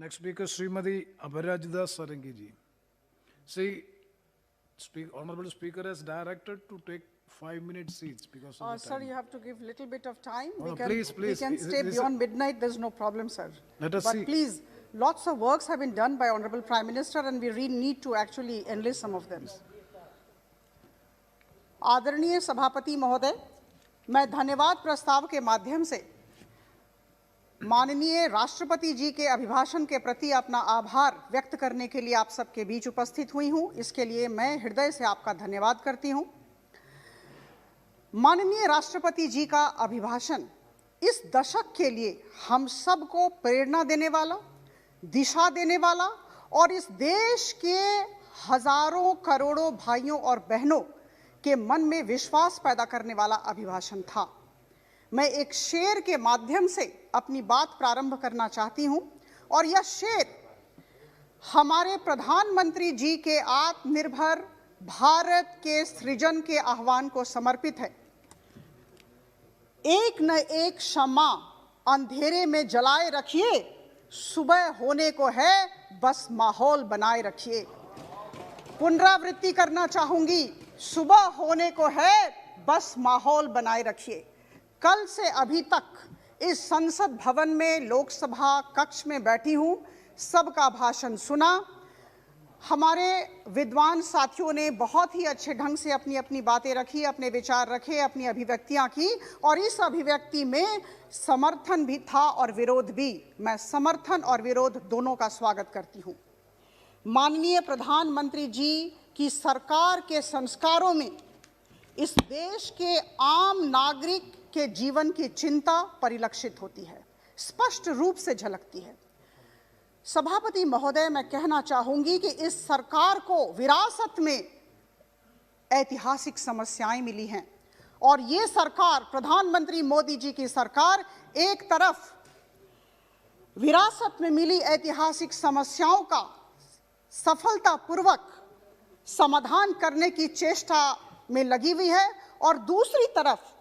Next speaker, Srimati Abhirajda Sarangi ji. See, Honorable Speaker has directed to take 5-minute seats because of the Sir, time. you have to give little bit of time. No, We please. can stay beyond midnight. There's no problem, sir. Let us but see. Please, lots of works have been done by Honorable Prime Minister, and we really need to actually enlist some of them. आदरणीय सभापति महोदय, मैं धन्यवाद प्रस्ताव के माध्यम से माननीय राष्ट्रपति जी के अभिभाषण के प्रति अपना आभार व्यक्त करने के लिए आप सबके बीच उपस्थित हुई हूं। इसके लिए मैं हृदय से आपका धन्यवाद करती हूं। माननीय राष्ट्रपति जी का अभिभाषण इस दशक के लिए हम सबको प्रेरणा देने वाला, दिशा देने वाला और इस देश के हजारों करोड़ों भाइयों और बहनों के मन में विश्वास पैदा करने वाला अभिभाषण था। मैं एक शेर के माध्यम से अपनी बात प्रारंभ करना चाहती हूं और यह शेर हमारे प्रधानमंत्री जी के आत्मनिर्भर भारत के सृजन के आह्वान को समर्पित है। एक न एक शम्मा अंधेरे में जलाए रखिए, सुबह होने को है बस माहौल बनाए रखिए। पुनरावृत्ति करना चाहूंगी, सुबह होने को है बस माहौल बनाए रखिए। कल से अभी तक इस संसद भवन में लोकसभा कक्ष में बैठी हूं, सबका भाषण सुना। हमारे विद्वान साथियों ने बहुत ही अच्छे ढंग से अपनी अपनी बातें रखी, अपने विचार रखे, अपनी अभिव्यक्तियां की और इस अभिव्यक्ति में समर्थन भी था और विरोध भी। मैं समर्थन और विरोध दोनों का स्वागत करती हूं। माननीय प्रधानमंत्री जी की सरकार के संस्कारों में इस देश के आम नागरिक के जीवन की चिंता परिलक्षित होती है, स्पष्ट रूप से झलकती है। सभापति महोदय, मैं कहना चाहूंगी कि इस सरकार को विरासत में ऐतिहासिक समस्याएं मिली हैं और ये सरकार, प्रधानमंत्री मोदी जी की सरकार, एक तरफ विरासत में मिली ऐतिहासिक समस्याओं का सफलतापूर्वक समाधान करने की चेष्टा में लगी हुई है और दूसरी तरफ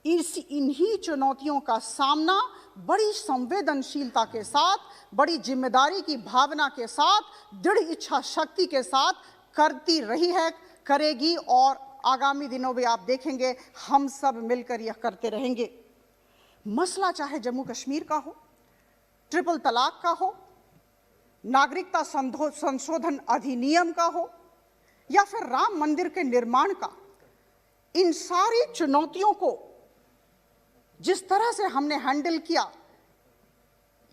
इन्हीं चुनौतियों का सामना बड़ी संवेदनशीलता के साथ, बड़ी जिम्मेदारी की भावना के साथ, दृढ़ इच्छा शक्ति के साथ करती रही है, करेगी और आगामी दिनों में आप देखेंगे हम सब मिलकर यह करते रहेंगे। मसला चाहे जम्मू कश्मीर का हो, ट्रिपल तलाक का हो, नागरिकता संशोधन अधिनियम का हो या फिर राम मंदिर के निर्माण का, इन सारी चुनौतियों को जिस तरह से हमने हैंडल किया,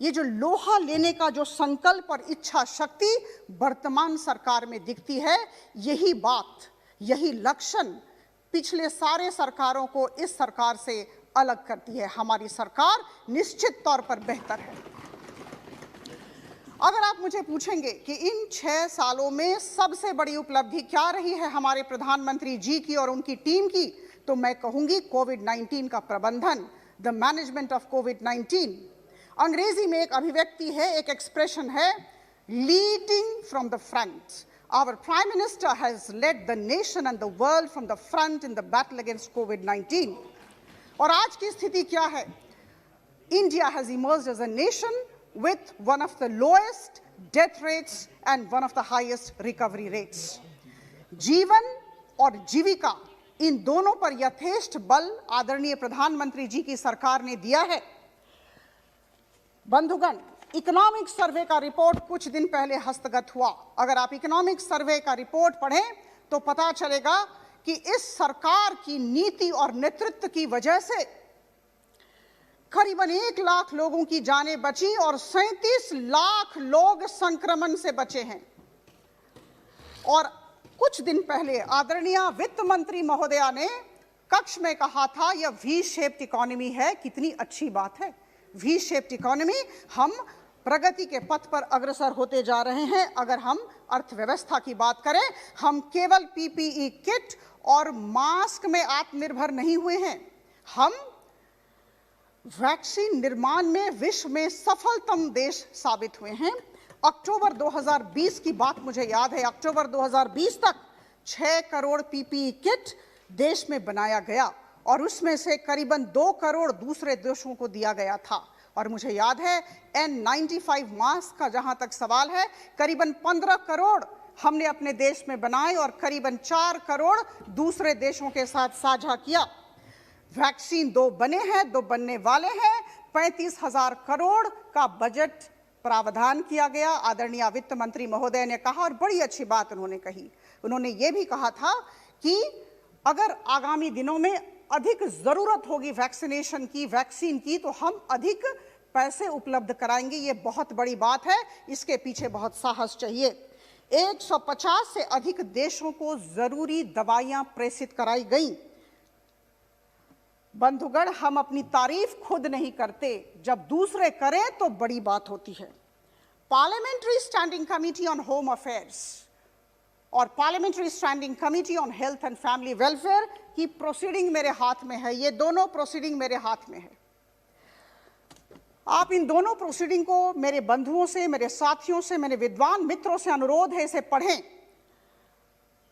ये जो लोहा लेने का जो संकल्प और इच्छा शक्ति वर्तमान सरकार में दिखती है, यही बात, यही लक्षण पिछले सारे सरकारों को इस सरकार से अलग करती है। हमारी सरकार निश्चित तौर पर बेहतर है। अगर आप मुझे पूछेंगे कि इन 6 सालों में सबसे बड़ी उपलब्धि क्या रही है हमारे प्रधानमंत्री जी की और उनकी टीम की, तो मैं कहूंगी कोविड-19 का प्रबंधन, द मैनेजमेंट ऑफ कोविड-19। अंग्रेजी में एक अभिव्यक्ति है, एक एक्सप्रेशन है, leading from the front. Our prime minister has led the nation and the world from the front in the battle against COVID. और आज की स्थिति क्या है? India has emerged as a nation with one of the lowest death rates and one of the highest recovery rates. जीवन और जीविका, इन दोनों पर यथेष्ट बल आदरणीय प्रधानमंत्री जी की सरकार ने दिया है। बंधुगण, इकोनॉमिक सर्वे का रिपोर्ट कुछ दिन पहले हस्तगत हुआ। अगर आप इकोनॉमिक सर्वे का रिपोर्ट पढ़ें तो पता चलेगा कि इस सरकार की नीति और नेतृत्व की वजह से करीबन 1 लाख लोगों की जानें बची और 37 लाख लोग संक्रमण से बचे हैं। और कुछ दिन पहले आदरणीय वित्त मंत्री महोदया ने कक्ष में कहा था, यह वी शेप्ड इकोनॉमी है। कितनी अच्छी बात है, वी शेप्ड इकोनॉमी। हम प्रगति के पथ पर अग्रसर होते जा रहे हैं। अगर हम अर्थव्यवस्था की बात करें, हम केवल पीपीई किट और मास्क में आत्मनिर्भर नहीं हुए हैं, हम वैक्सीन निर्माण में विश्व में सफलतम देश साबित हुए हैं। अक्टूबर 2020 की बात मुझे याद है, अक्टूबर 2020 तक 6 करोड़ पीपीई किट देश में बनाया गया और उसमें से करीबन 2 करोड़ दूसरे देशों को दिया गया था। और मुझे याद है N95 मास्क का जहां तक सवाल है, करीबन 15 करोड़ हमने अपने देश में बनाए और करीबन 4 करोड़ दूसरे देशों के साथ साझा किया। वैक्सीन 2 बने हैं, 2 बनने वाले हैं। 35,000 करोड़ का बजट प्रावधान किया गया। आदरणीय वित्त मंत्री महोदय ने कहा, और बड़ी अच्छी बात उन्होंने कही, उन्होंने ये भी कहा था कि अगर आगामी दिनों में अधिक जरूरत होगी वैक्सीनेशन की, वैक्सीन की, तो हम अधिक पैसे उपलब्ध कराएंगे। ये बहुत बड़ी बात है, इसके पीछे बहुत साहस चाहिए। 150 से अधिक देशों को जरूरी दवाइयां प्रेषित कराई गई। बंधुगण, हम अपनी तारीफ खुद नहीं करते, जब दूसरे करें तो बड़ी बात होती है। Parliamentary standing committee on home affairs और parliamentary standing committee on health and family welfare की प्रोसीडिंग मेरे हाथ में है। ये दोनों प्रोसीडिंग मेरे हाथ में है। आप इन दोनों प्रोसीडिंग को मेरे बंधुओं से, मेरे साथियों से, मेरे विद्वान मित्रों से अनुरोध है, इसे पढ़ें।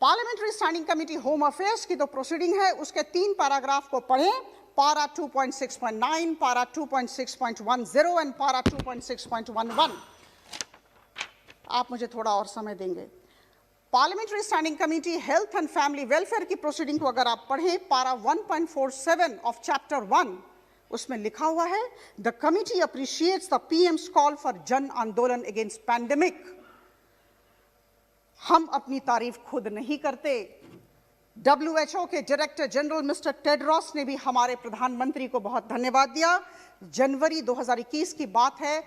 Parliamentary standing committee home affairs की तो प्रोसीडिंग है, उसके 3 पैराग्राफ को पढ़ें। पारा 2.6.9, पारा 2.6.10 एंड पारा 2.6.11। आप मुझे थोड़ा और समय देंगे। Parliamentary standing committee health and family welfare की प्रोसीडिंग को अगर आप पढ़ें, पारा 1.47 ऑफ चैप्टर 1, उसमें लिखा हुआ है, the committee appreciates the PM's call for जन आंदोलन अगेंस्ट पैंडेमिक। हम अपनी तारीफ खुद नहीं करते। WHO के डायरेक्टर जनरल मिस्टर टेड्रोस ने भी हमारे प्रधानमंत्री को बहुत धन्यवाद दिया। जनवरी 2021 की बात है,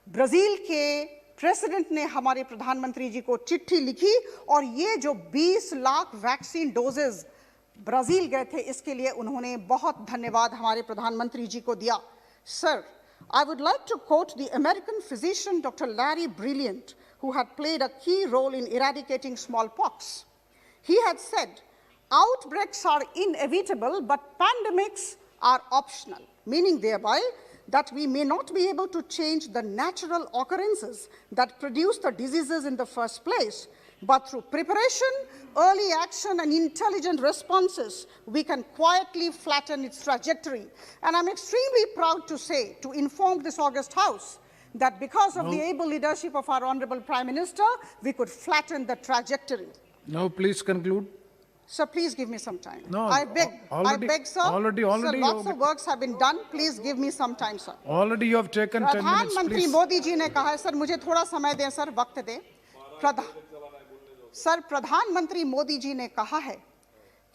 ब्राजील के प्रेसिडेंट ने हमारे प्रधानमंत्री जी को चिट्ठी लिखी और ये जो 20 लाख वैक्सीन डोजेज ब्राजील गए थे, इसके लिए उन्होंने बहुत धन्यवाद हमारे प्रधानमंत्री जी को दिया। Sir, I would like to quote the American physician Dr. Larry Brilliant, who had played a key role in eradicating smallpox. He had said, outbreaks are inevitable, but pandemics are optional, meaning thereby that we may not be able to change the natural occurrences that produce the diseases in the first place, but through preparation, early action, and intelligent responses, we can quietly flatten its trajectory. And I'm extremely proud to say, to inform this august House, that because of the able leadership of our Honorable Prime Minister, we could flatten the trajectory. Now, please conclude. Sir, please give me some time. No, I beg, sir. Already. Sir, lots of works have been done. Please give me some time, sir. Already you have taken 10 minutes, प्रधानमंत्री please. Modi ji ने कहा है, sir मुझे थोड़ा समय दें, sir वक्त दें। सर, प्रधानमंत्री मोदी जी ने कहा है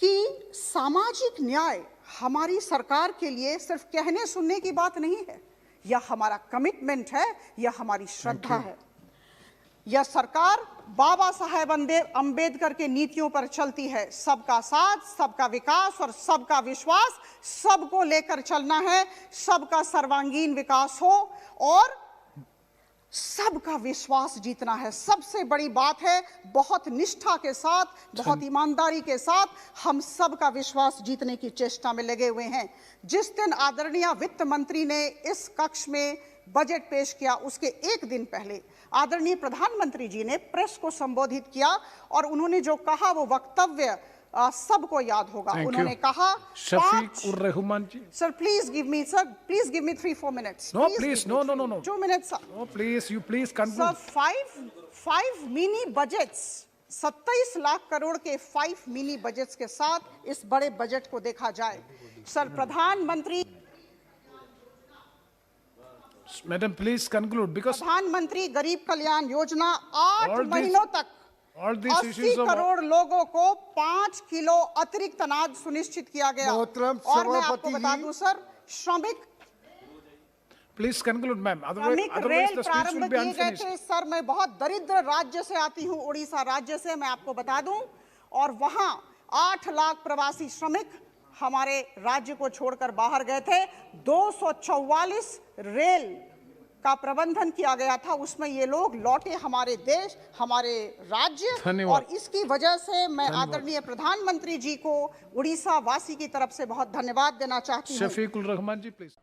कि सामाजिक न्याय हमारी सरकार के लिए सिर्फ कहने सुनने की बात नहीं है, यह हमारा कमिटमेंट है, यह हमारी श्रद्धा है। यह सरकार बाबा साहेब अंबेडकर के नीतियों पर चलती है। सबका साथ, सबका विकास और सबका विश्वास, सबको लेकर चलना है, सबका सर्वांगीण विकास हो और सबका विश्वास जीतना है। सबसे बड़ी बात है, बहुत निष्ठा के साथ, बहुत ईमानदारी के साथ हम सबका विश्वास जीतने की चेष्टा में लगे हुए हैं। जिस दिन आदरणीय वित्त मंत्री ने इस कक्ष में बजट पेश किया, उसके एक दिन पहले आदरणीय प्रधानमंत्री जी ने प्रेस को संबोधित किया और उन्होंने जो कहा वो वक्तव्य सबको याद होगा। उन्होंने कहा, Shafiq ur Rahman ji, sir please give me 3-4 minutes. No, please, no. 2 minutes, sir. No, please, you please conclude. Sir, 5 mini budgets, 27 lakh crore के 5 मिनी बजट्स के साथ इस बड़े बजट को देखा जाए। सर, प्रधानमंत्री, Madam, please conclude, because प्रधानमंत्री गरीब कल्याण योजना 8 महीनों तक all these 80 issues of crore लोगों को 5 किलो अतिरिक्त अनाज सुनिश्चित किया गया। और मैं आपको बता दूं सर, श्रमिक please conclude, ma'am. Otherwise rail the speech प्रारंभ will be किए गए unfinished. थे। सर, मैं बहुत दरिद्र राज्य से आती हूँ, उड़ीसा राज्य से, मैं आपको बता दूं, और वहां 8 लाख प्रवासी श्रमिक हमारे राज्य को छोड़कर बाहर गए थे। 244 रेल का प्रबंधन किया गया था, उसमें ये लोग लौटे हमारे देश, हमारे राज्य, और इसकी वजह से मैं आदरणीय प्रधानमंत्री जी को उड़ीसा वासी की तरफ से बहुत धन्यवाद देना चाहती हूँ। शफीक उर रहमान जी, please.